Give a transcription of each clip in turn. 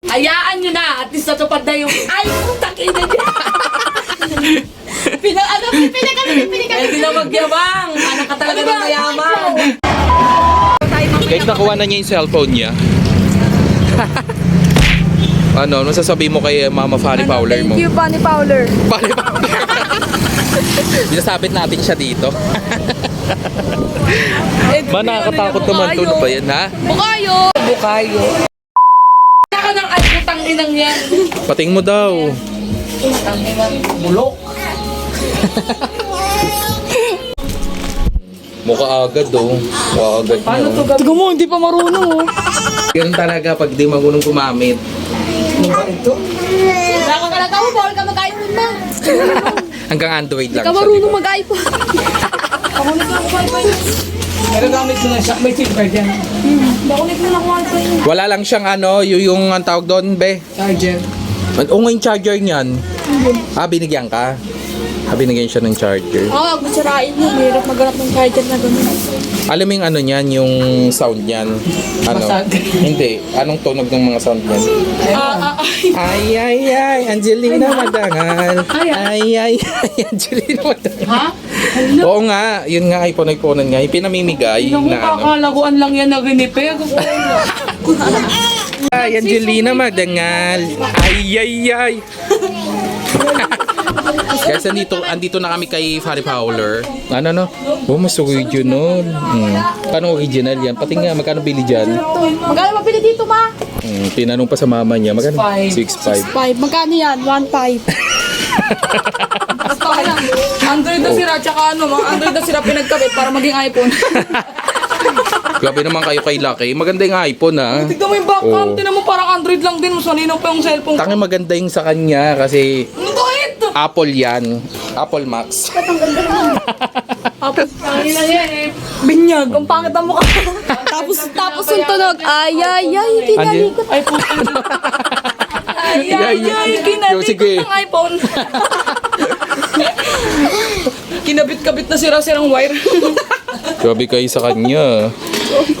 Hayaan nyo na. At least natupad na yung, ay, putang ina niya. Hindi na magyabang. Anak ka talaga ng mayaman. Kahit nakuha na niya yung cellphone niya. Ano sasabihin mo kay Mama Fanny Fowler mo? Thank you, Fanny Fowler. Fanny Fowler. Sinasabit natin siya dito. Man, nakakatakot naman to. Ano ba yan, ha? Bukayo. Bukayo. Ka ng ay putang inang yan. Pating mo daw. Putang inang bulok. Mukha agad, oh. Mukha agad Paano niya, to oh. gawin? Tiga mo, hindi pa marunong oh. Ganun talaga pag di marunong gumamit. Ano ba ito? Nakakalata mo, bawal ka mag-iPhone na. Hanggang Android lang Hindi ka siya, marunong di ba? mag-iPhone. Ako na ako wifi. Nagagamit ko na siya. May SIM card yan. Bakulit mo na ako wifi. Wala lang siyang ano, yung ang tawag doon, be. Charger. O nga yung charger niyan. Binigyan ka? Binigyan siya ng charger. Oo, gusto sirain mo. Mahirap maghanap ng charger na gano'n. Alam mo yung ano niyan, yung sound niyan. Ano? Basag. Hindi. Anong tunog ng mga sound niyan? Ay. Ay, Angelina Madangal. Ay, Angelina Madangal. Ha? Oo nga, yun nga, iPhone nga. Pinamimigay Yung na ano. kakalaguan lang yan na ginipig. Ay, Angelina Madangal. Ay. Guys, andito na kami kay Fanny Fowler. Ano? Oh, mas original nun. Paano original yan? Pati nga, magkano bili dyan? Magkano mapili dito, ma? Tinanong pa sa mama niya. Magkano? 6'5". 6'5". 5. Magkano yan? 1.5. Android na sira, tsaka ano, mga Android na sira pinagkabit para maging iPhone. Grabe naman kayo kay Lucky. Maganda yung iPhone, ha? Tignan mo yung backcam, Oo. tinan mo parang Android lang din. Saninaw pa yung cellphone. Tangi maganda yung sa kanya kasi Ano ba ito? Apple yan. Apple Max. Tangin na yan eh. Binyag. Ang pangit ang mukha. tapos yung tunog. Ay, kinalikot. Ay, puta. Ay, Yo, kinabit sige. ng iPhone. Kinabit-kabit na sira-sirang wire. Grabe kayo sa kanya.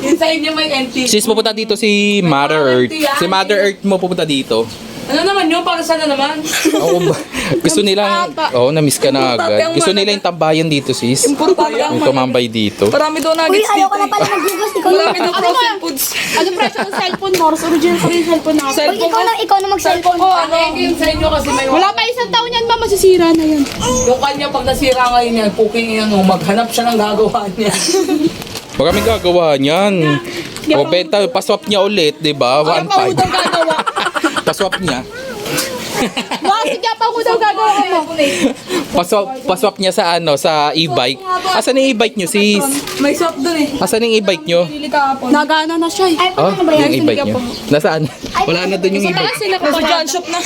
Inside niya may NT. Sis, pupunta dito si Mother Earth. Si Mother Earth mo pupunta dito. Ano naman yun? Para sana naman? Oo ba? Gusto nilang, na-miss ka na agad. Gusto nila yung tambayan dito, sis. Importante ang Yung tumambay dito. Marami daw nuggets dito. pala mag-gugas. Marami daw frozen foods. Ano presyo ng cellphone mo? Original pa yung cellphone na. Cellphone ko. Ikaw na mag-cellphone. Oh, ano yung sa inyo kasi may Wala pa isang taon yan, ma. Masisira na yan. Yung kanya pag nasira ngayon yan, puking yan, maghanap siya ng gagawa niya. Baka may gagawa niyan. O benta, paswap niya ulit, di ba? Kaya pa 1.5. daw gagawa. Paswap niya. Wow, sige pa daw gagawa mo. Paswap niya sa sa e-bike. Asan yung e-bike niyo, sis? May swap dun eh. Asan yung e-bike niyo? Pili kahapon. Nagana na siya eh. Ay, paano na ba yan? Yung e-bike niyo. Nasaan? Wala na doon yung e-bike. Sila Nasa John shop na.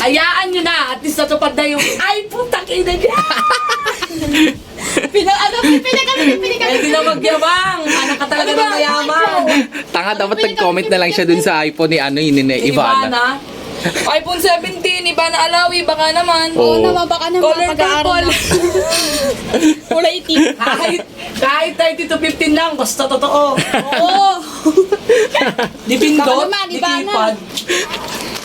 Hayaan nyo na. At least natupad na yung, ay putang ina niya. Hindi na magyabang. Anak ka talaga ng mayaman. Tanga, dapat nag-comment na lang siya dun sa iPhone ni Ivana. iPhone 17, Ivana Alawi, baka naman. Oo. naman, baka naman Color pag-aaral purple. na. Kulay itim. kahit 30 to 15 lang, basta totoo. Oo. Di pindot, Baka naman, di Ivana. keypad.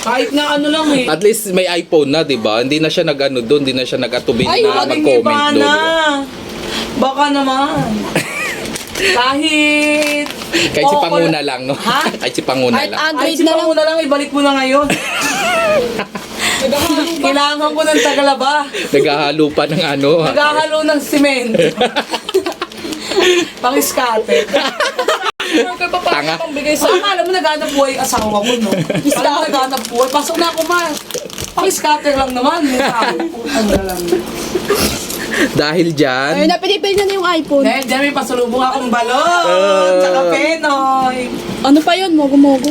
Kahit na ano lang eh. At least may iPhone na, di ba? Hindi na siya nag-ano doon, hindi na siya nag-atubin Ay, na maging mag-comment doon. Ivana. Baka naman. Kahit... Kahit si Panguna lang, no? Ha? Kahit si Panguna Kahit lang. Ay, Android si na lang. Panguna lang, ibalik mo na ngayon. Kailangan ko ng tagalaba. Naghahalo pa ng ano. Naghahalo ng simento. Pang-iskate. Tanga. Bigay sa alam mo naghanap buhay yung asawa ko, no? Alam mo naghanap buhay. Pasok na ako, ma. Pang-scatter lang naman. Ano na lang. Dahil dyan, Ayun na, pinipili na yung iPhone. Dahil dyan may pasalubong akong balon. Tsaka penoy. Ano pa yun? Mogo-mogo.